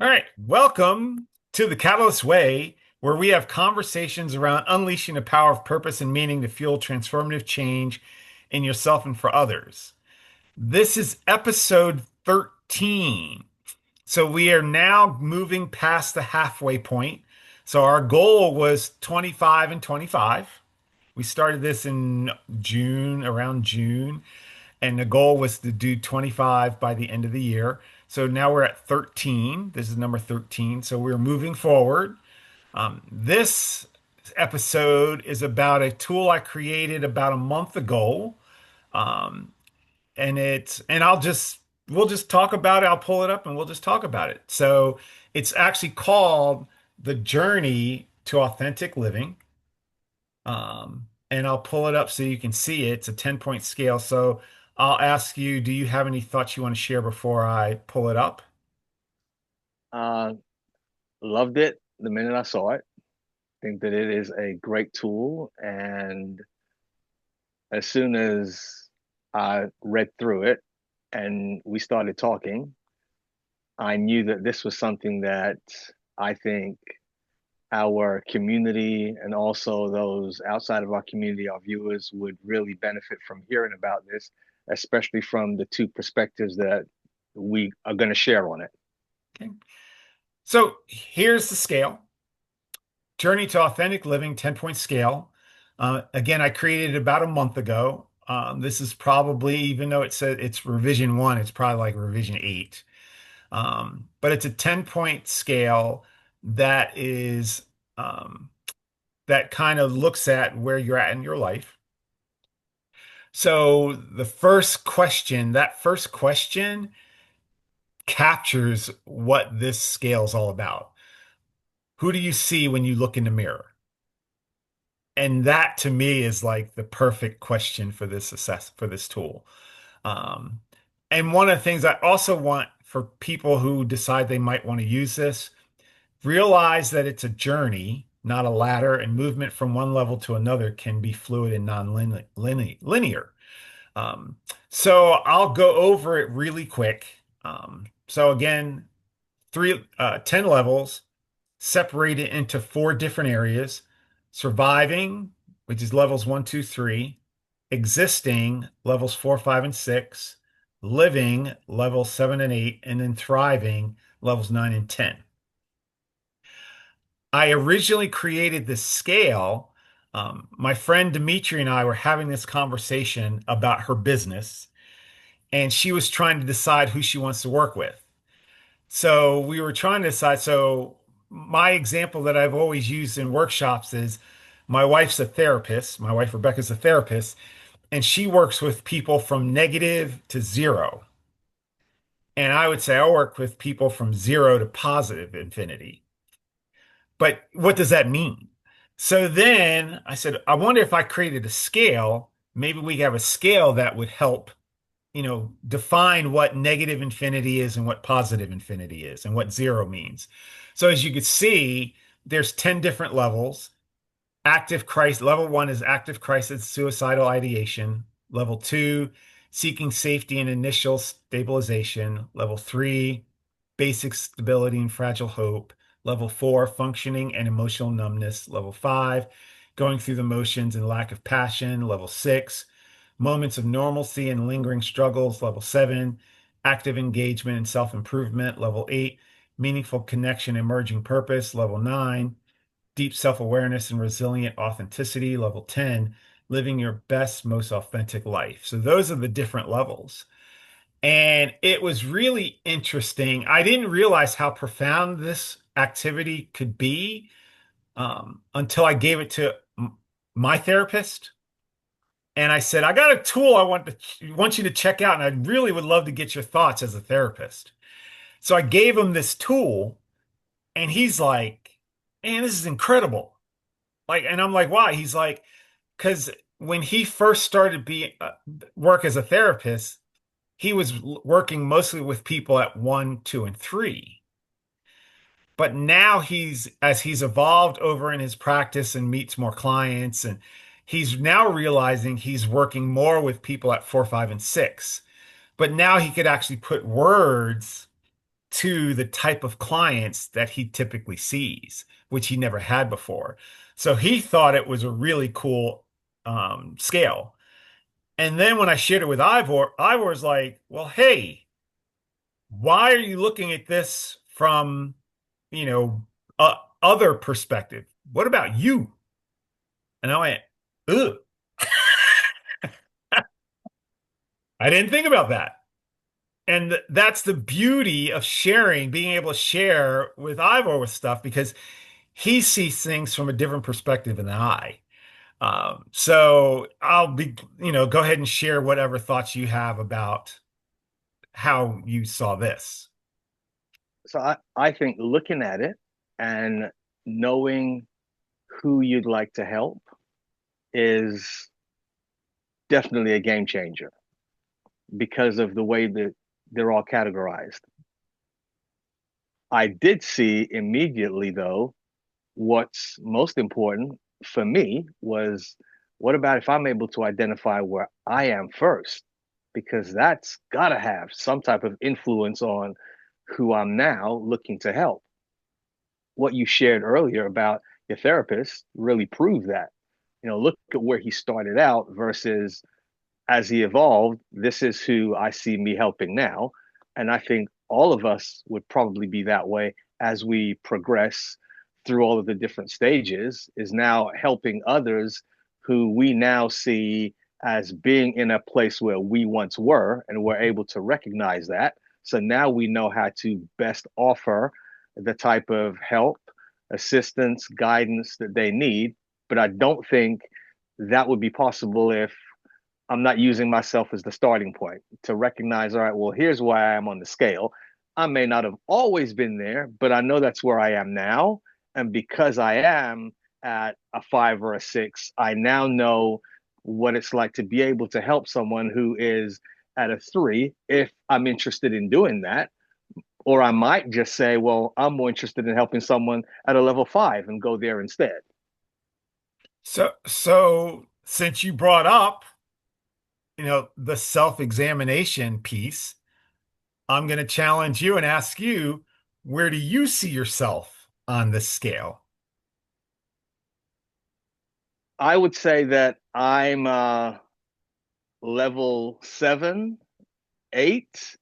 All right, welcome to the Catalyst Way, where we have conversations around unleashing the power of purpose and meaning to fuel transformative change in yourself and for others. This is episode 13. So we are now moving past the halfway point. So our goal was 25 and 25. We started this in June, around June, and the goal was to do 25 by the end of the year. So now we're at 13. This is number 13. So we're moving forward. This episode is about a tool I created about a month ago. Um, and we'll just talk about it. I'll pull it up and we'll just talk about it. So it's actually called The Journey to Authentic Living. And I'll pull it up so you can see it. It's a 10-point scale. So I'll ask you, do you have any thoughts you want to share before I pull it up? Uh, Loved it the minute I saw it. Think that it is a great tool, and as soon as I read through it and we started talking, I knew that this was something that I think our community and also those outside of our community, our viewers, would really benefit from hearing about this, especially from the two perspectives that we are going to share on it. Okay. So here's the scale. Journey to Authentic Living, 10-point scale. Again, I created it about a month ago. This is probably, even though it said it's revision one, it's probably like revision eight. But it's a 10-point scale that is that kind of looks at where you're at in your life. So that first question captures what this scale is all about. Who do you see when you look in the mirror? And that to me is like the perfect question for for this tool. Um, and one of the things I also want for people who decide they might want to use this, realize that it's a journey, not a ladder, and movement from one level to another can be fluid and non-linear. Um, so I'll go over it really quick. So again, 10 levels separated into four different areas: surviving, which is levels one, two, three; existing, levels four, five, and six; living, levels seven and eight; and then thriving, levels nine and 10. I originally created this scale. My friend Dimitri and I were having this conversation about her business, and she was trying to decide who she wants to work with. So we were trying to decide. So my example that I've always used in workshops is my wife's a therapist. My wife Rebecca's a therapist, and she works with people from negative to zero. And I would say I work with people from zero to positive infinity. But what does that mean? So then I said, I wonder if I created a scale, maybe we have a scale that would help, define what negative infinity is and what positive infinity is and what zero means. So as you can see, there's 10 different levels. Active crisis, level one is active crisis, suicidal ideation. Level two, seeking safety and initial stabilization. Level three, basic stability and fragile hope. Level four, functioning and emotional numbness. Level five, going through the motions and lack of passion. Level six, moments of normalcy and lingering struggles. Level seven, active engagement and self-improvement. Level eight, meaningful connection, emerging purpose. Level nine, deep self-awareness and resilient authenticity. Level 10, living your best, most authentic life. So those are the different levels. And it was really interesting. I didn't realize how profound this activity could be until I gave it to my therapist. And I said, I got a tool want you to check out, and I really would love to get your thoughts as a therapist. So I gave him this tool, and he's like, man, this is incredible. Like, and I'm like, why? He's like, because when he first started being work as a therapist, he was working mostly with people at one, two, and three. But now as he's evolved over in his practice and meets more clients, and he's now realizing he's working more with people at four, five, and six. But now he could actually put words to the type of clients that he typically sees, which he never had before. So he thought it was a really cool scale. And then when I shared it with Ivor, Ivor's like, well, hey, why are you looking at this from, you know, other perspective? What about you? And I went, ugh, I didn't think about that. And that's the beauty of sharing, being able to share with Ivor with stuff because he sees things from a different perspective than I. So I'll be, go ahead and share whatever thoughts you have about how you saw this. So I think looking at it and knowing who you'd like to help is definitely a game changer because of the way that they're all categorized. I did see immediately, though, what's most important for me was what about if I'm able to identify where I am first? Because that's got to have some type of influence on who I'm now looking to help. What you shared earlier about your therapist really proved that. Look at where he started out versus as he evolved, this is who I see me helping now. And I think all of us would probably be that way as we progress through all of the different stages, is now helping others who we now see as being in a place where we once were, and we're able to recognize that. So now we know how to best offer the type of help, assistance, guidance that they need. But I don't think that would be possible if I'm not using myself as the starting point to recognize, all right, well, here's where I am on the scale. I may not have always been there, but I know that's where I am now. And because I am at a 5 or a 6, I now know what it's like to be able to help someone who is at a 3 if I'm interested in doing that. Or I might just say, well, I'm more interested in helping someone at a level 5 and go there instead. So since you brought up, the self-examination piece, I'm going to challenge you and ask you, where do you see yourself on this scale? I would say that I'm level 7, 8,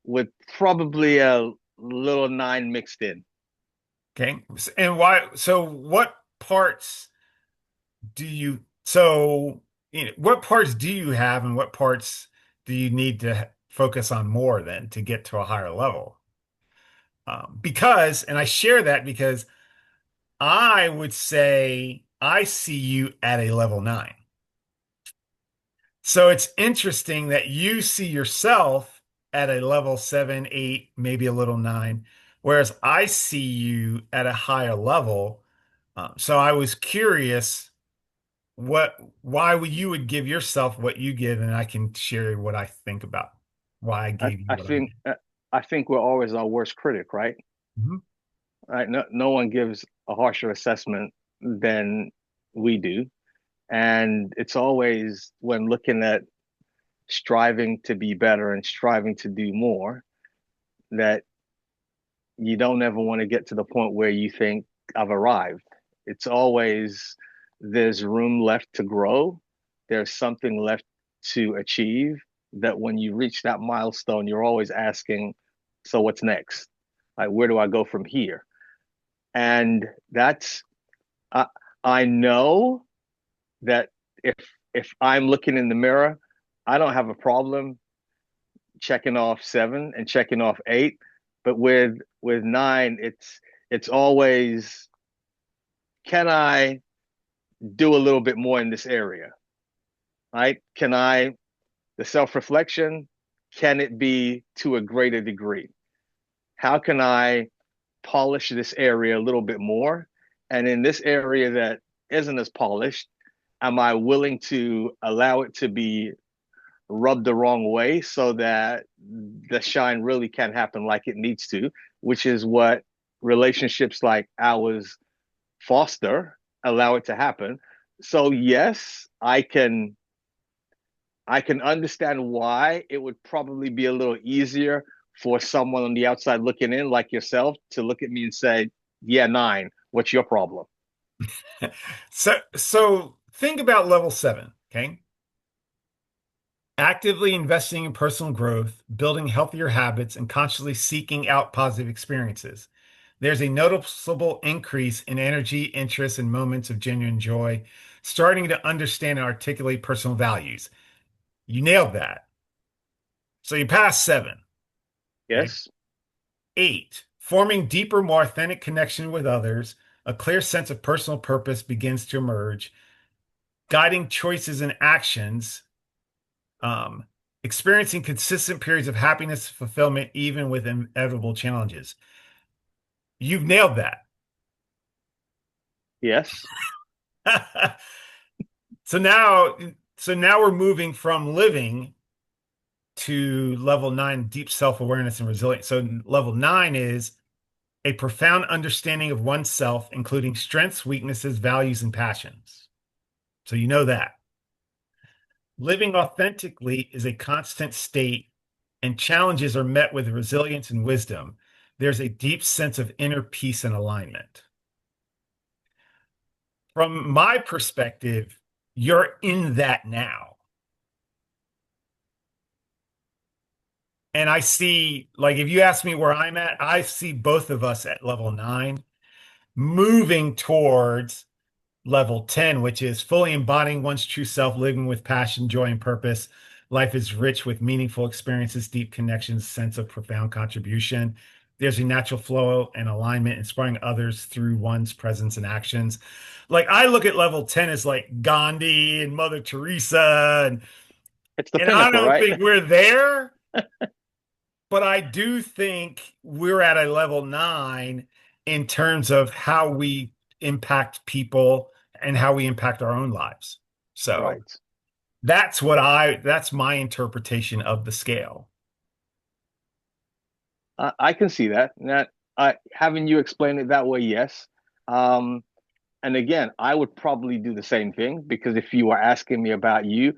with probably a little 9 mixed in. Okay. And why? So what parts do you, so, what parts do you have and what parts do you need to focus on more then to get to a higher level? And I share that because I would say I see you at a level 9. So it's interesting that you see yourself at a level 7, 8, maybe a little 9, whereas I see you at a higher level. So I was curious why you would give yourself what you give, and I can share what I think about why I I, gave you I what I think did. I think we're always our worst critic, right? Mhm. Right? No one gives a harsher assessment than we do. And it's always when looking at striving to be better and striving to do more that you don't ever want to get to the point where you think I've arrived. It's always there's room left to grow. There's something left to achieve that when you reach that milestone, you're always asking, so what's next? Like, where do I go from here? And that's, I, I know that if, if I'm looking in the mirror, I don't have a problem checking off 7 and checking off 8, but with 9, it's always, can I do a little bit more in this area? Right? Can I, the self-reflection, can it be to a greater degree? How can I polish this area a little bit more? And in this area that isn't as polished, am I willing to allow it to be rubbed the wrong way so that the shine really can happen like it needs to, which is what relationships like ours foster, allow it to happen. So yes, I can understand why it would probably be a little easier for someone on the outside looking in, like yourself, to look at me and say, "Yeah, nine. What's your problem?" So think about level seven, okay? Actively investing in personal growth, building healthier habits, and consciously seeking out positive experiences. There's a noticeable increase in energy, interest, and moments of genuine joy, starting to understand and articulate personal values. You nailed that. So you passed seven. Okay. Yes, Eight, forming deeper, more authentic connection with others. A clear sense of personal purpose begins to emerge, guiding choices and actions, um, experiencing consistent periods of happiness, fulfillment, even with inevitable challenges. You've nailed that. yes, So now, so now we're moving from living to level nine, deep self-awareness and resilience. So level nine is a profound understanding of oneself, including strengths, weaknesses, values, and passions. So you know that. Living authentically is a constant state, and challenges are met with resilience and wisdom. There's a deep sense of inner peace and alignment. From my perspective, you're in that now. And I see, like, if you ask me where I'm at, I see both of us at level nine moving towards level 10, which is fully embodying one's true self, living with passion, joy, and purpose. Life is rich with meaningful experiences, deep connections, sense of profound contribution. There's a natural flow and alignment, inspiring others through one's presence and actions. Like I look at level 10 as like Gandhi and Mother Teresa, it's the and I pinnacle, don't right? think we're there, but I do think we're at a level nine in terms of how we impact people and how we impact our own lives. So Right. that's my interpretation of the scale. I can see that. That having you explain it that way, yes. Um, and again, I would probably do the same thing because if you were asking me about you,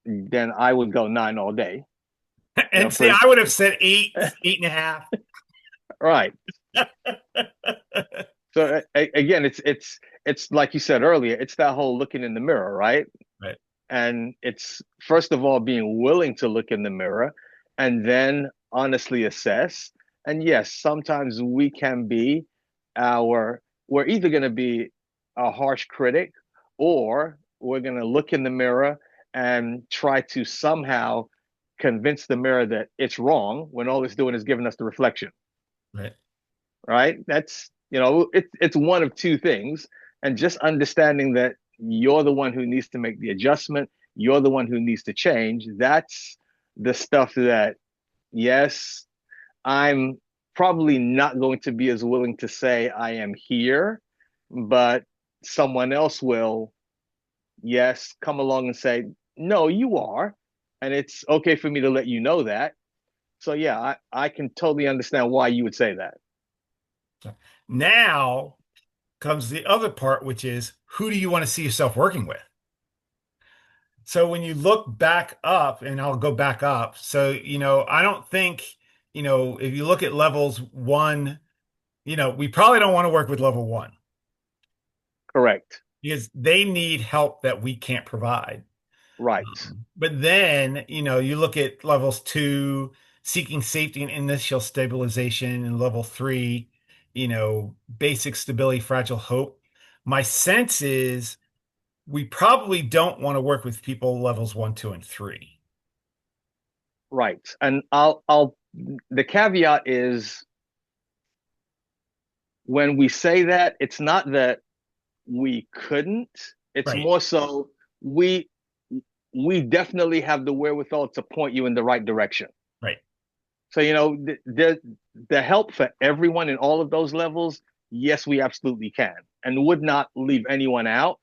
then I would go nine all day. You know, And see, I would have said eight, eight and a half. right. So again, it's like you said earlier, it's that whole looking in the mirror, right? Right. And it's first of all being willing to look in the mirror and then honestly assess. And yes, sometimes we can be we're either going to be a harsh critic or we're going to look in the mirror and try to somehow convince the mirror that it's wrong when all it's doing is giving us the reflection, Right. right? That's, it's one of two things. And just understanding that you're the one who needs to make the adjustment, you're the one who needs to change. That's the stuff that, yes, I'm probably not going to be as willing to say I am here, but someone else will, yes, come along and say, no, you are. And it's okay for me to let you know that. So, yeah, I can totally understand why you would say that. Now comes the other part, which is who do you want to see yourself working with? So when you look back up, and I'll go back up, so I don't think, if you look at levels one, we probably don't want to work with level one Correct. because they need help that we can't provide. Right. But then, you look at levels two, seeking safety and initial stabilization, and level three, basic stability, fragile hope. My sense is we probably don't want to work with people levels one, two, and three. Right. And the caveat is when we say that, it's not that we couldn't, it's Right, more so we we definitely have the wherewithal to point you in the right direction. right. So, the help for everyone in all of those levels, yes, we absolutely can and would not leave anyone out.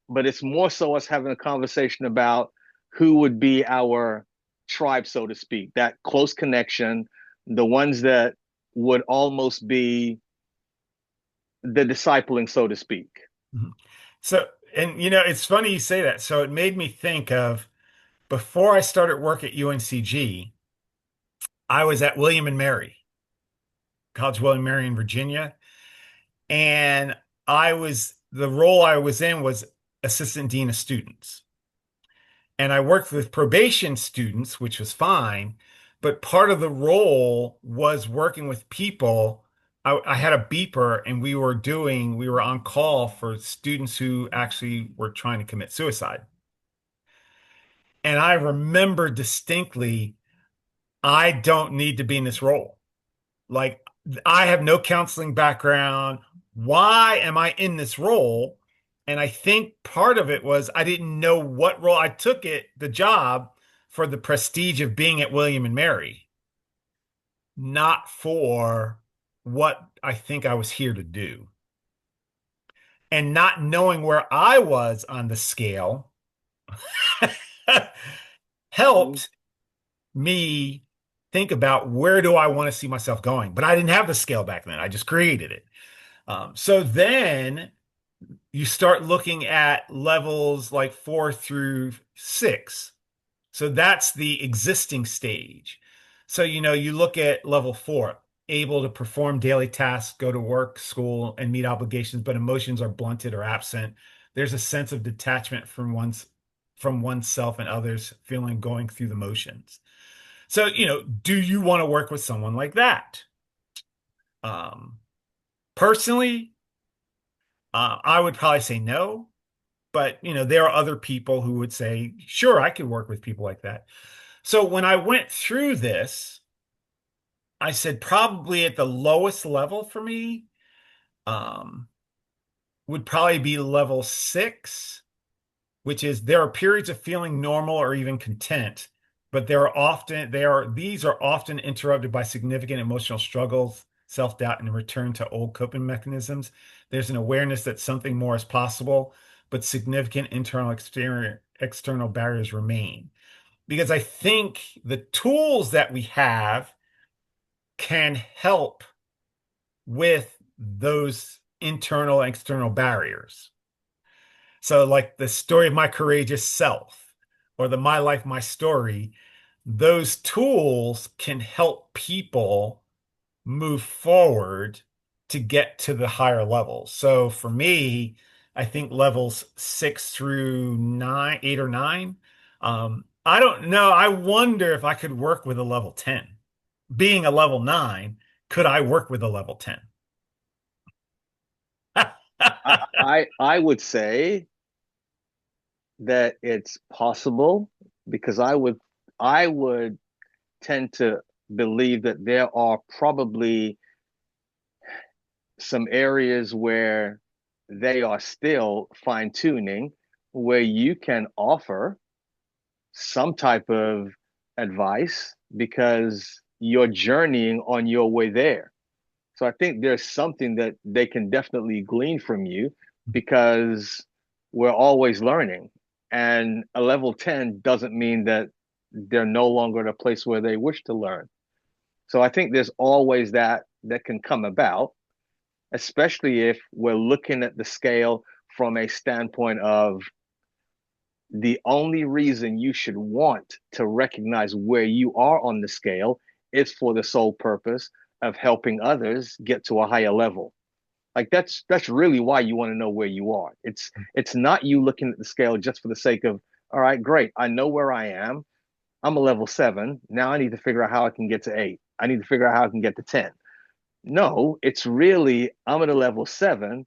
But it's more so us having a conversation about who would be our tribe, so to speak, that close connection, the ones that would almost be the discipling, so to speak. Mhm. So, and it's funny you say that. So it made me think of before I started work at UNCG, I was at William and Mary, College William and Mary in Virginia, and the role I was in was assistant dean of students. And I worked with probation students, which was fine, but part of the role was working with people. I had a beeper and we were on call for students who actually were trying to commit suicide. And I remember distinctly, I don't need to be in this role. Like, I have no counseling background. Why am I in this role? And I think part of it was I didn't know what role. I took the job for the prestige of being at William and Mary, not for what I think I was here to do. And not knowing where I was on the scale Mhm. helped me think about where do I want to see myself going. But I didn't have the scale back then. I just created it. So then you start looking at levels like 4 through 6. So that's the existing stage. So, you look at level 4, able to perform daily tasks, go to work, school, and meet obligations, but emotions are blunted or absent. There's a sense of detachment from oneself and others, feeling going through the motions. So, do you want to work with someone like that? Um, Personally, I would probably say no, but there are other people who would say, sure, I could work with people like that. So when I went through this, I said probably at the lowest level for me, um, would probably be level 6, which is there are periods of feeling normal or even content, but these are often interrupted by significant emotional struggles, self-doubt, and a return to old coping mechanisms. There's an awareness that something more is possible, but significant external barriers remain. Because I think the tools that we have can help with those internal and external barriers. So, like the story of my courageous self or the My Life, My Story, those tools can help people move forward to get to the higher levels. So, for me, I think levels 6 through 9, 8 or 9. I don't know. I wonder if I could work with a level 10. Being a level 9, could I work with a level 10? I would say that it's possible because I would tend to believe that there are probably some areas where they are still fine tuning, where you can offer some type of advice because you're journeying on your way there. So I think there's something that they can definitely glean from you because we're always learning. And a level 10 doesn't mean that they're no longer at a place where they wish to learn. So I think there's always that can come about, especially if we're looking at the scale from a standpoint of the only reason you should want to recognize where you are on the scale is for the sole purpose of helping others get to a higher level. Like that's really why you want to know where you are. It's not you looking at the scale just for the sake of, all right, great, I know where I am. I'm a level 7. Now I need to figure out how I can get to 8. I need to figure out how I can get to 10. No, it's really I'm at a level 7.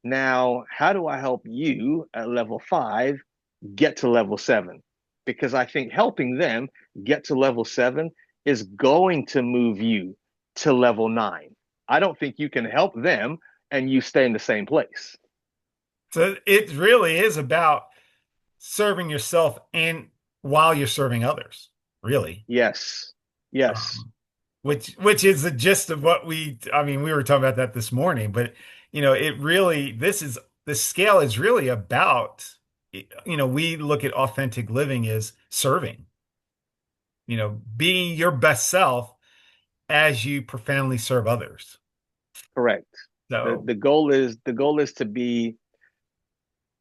Now, how do I help you at level 5 get to level 7? Because I think helping them get to level 7 is going to move you to level 9. I don't think you can help them and you stay in the same place. So it really is about serving yourself and while you're serving others, really. Yes. Yes. Um, which is the gist of I mean, we were talking about that this morning, but it really, the scale is really about, we look at authentic living as serving, being your best self as you profoundly serve others. Correct. The So, the goal is to be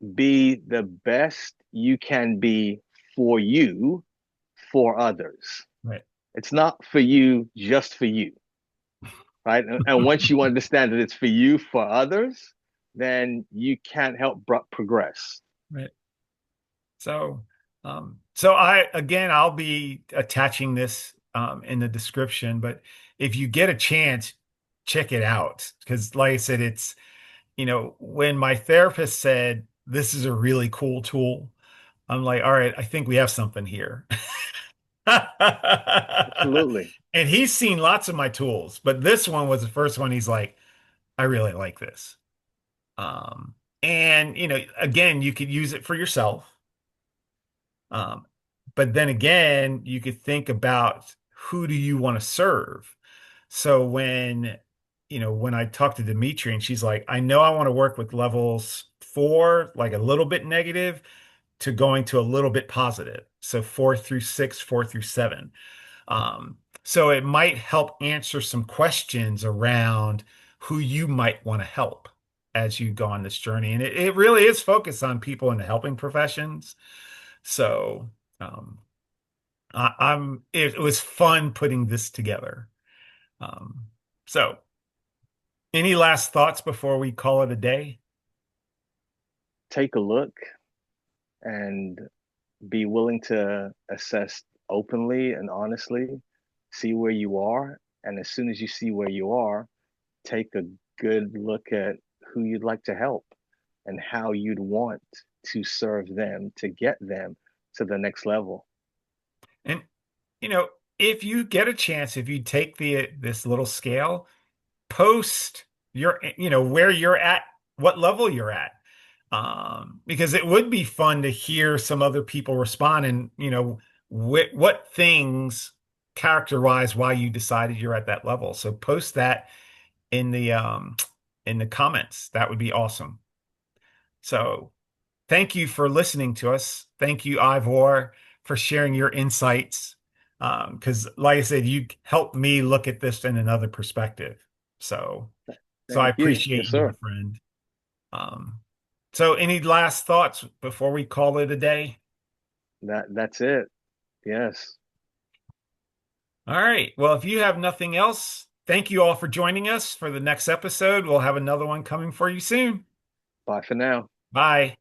the best you can be for you for others. right. It's not for you, just for you, right? And once you understand that it's for you, for others, then you can't help but progress. Right. So I again, I'll be attaching this in the description, but if you get a chance, check it out. Because, like I said, it's when my therapist said this is a really cool tool, I'm like, all right, I think we have something here. Absolutely. And he's seen lots of my tools, but this one was the first one he's like, I really like this. Um, and again, you could use it for yourself. Um, but then again, you could think about who do you want to serve? So when I talked to Dimitri and she's like, I know I want to work with levels 4, like a little bit negative, to going to a little bit positive. So 4 through 6, 4 through 7. So it might help answer some questions around who you might want to help as you go on this journey. And it really is focused on people in the helping professions. So um, it was fun putting this together. Um, so any last thoughts before we call it a day? Take a look and be willing to assess openly and honestly, see where you are. And as soon as you see where you are, take a good look at who you'd like to help and how you'd want to serve them to get them to the next level. And you know, if you get a chance, if you take the this little scale, post where you're at, what level you're at. Because it would be fun to hear some other people respond and what things characterize why you decided you're at that level. So post that in the comments. That would be awesome. So thank you for listening to us. Thank you, Ivor, for sharing your insights. Because like I said, you helped me look at this in another perspective. So I Thank you. appreciate Yes, you, my sir. friend. Um, so any last thoughts before we call it a day? That's it. Yes. All right. Well, if you have nothing else, thank you all for joining us for the next episode. We'll have another one coming for you soon. Bye for now. Bye.